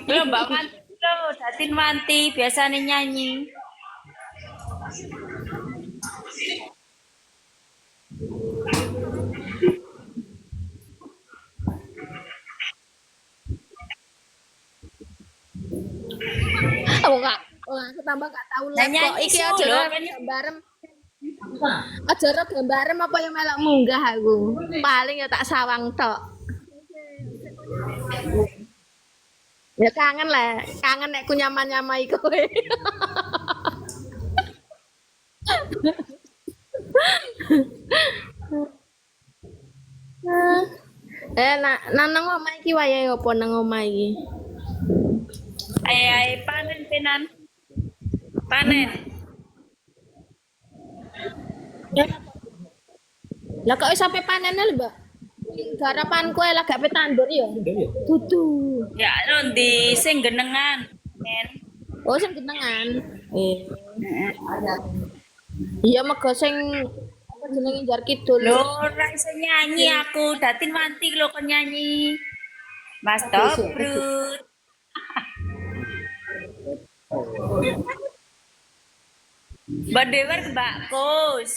Lo Mbak Manti lo Datin Manti biasanya nyanyi. Oh, aku tambah gak tahu Nah live kok. nyanyi Iki aja solo ora kan gambarem. Aja ora gambarem apa yang melok munggah aku. Paling ya tak sawang tok. Ya kangen lah, kangen nek ku nyaman-nyamai kowe. Nang omah iki wayahe apa nang omah iki? ay panen penan panen. Lah kok sampai panen lho, Mbak? Garapan kowe lah gak petandur ya? Dudu. Ya lo di sing genengan. Men. Oh, sing genengan. Eh. Iya mega sing apa jenenge Jar Kidul. Lo ora iso nyanyi aku Datin Manti lo kan nyanyi. Mas Tobrut. Mbak Dewer ke Mbak Kus.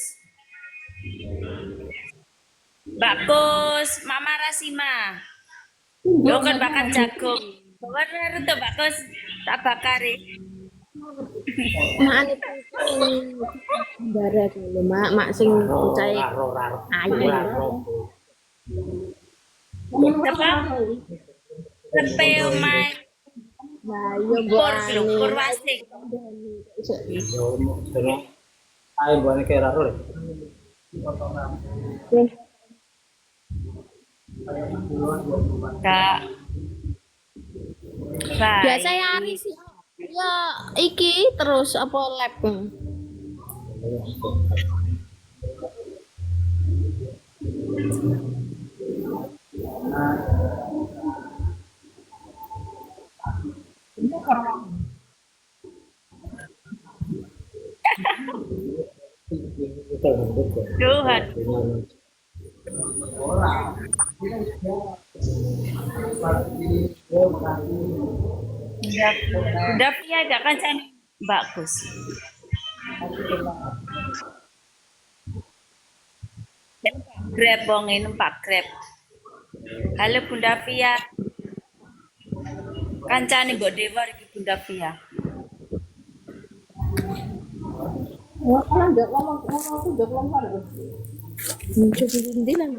Mbak Kus, Mama Rasima. Lo kan bakar jagung. Bener tuh Mbak Kus, tak bakari. Mak itu darat lho, mak sing cahe ayu. Apa? Lepe omai Lah iya pur mbok lho, pur wasik. Ay, buwan kay Rarol. Kak. biasa Baik. ya Ari sih. Ya iki terus apa lab. Tuhan. Udah punya gak kan saya Mbak Kus. Grab bong ini Pak Grab. Halo Bunda Via. Kancane Mbok Dewa iki Bunda Via. Wah, kan ndak ngomong aku ndak ngomong. Coba ndi lah.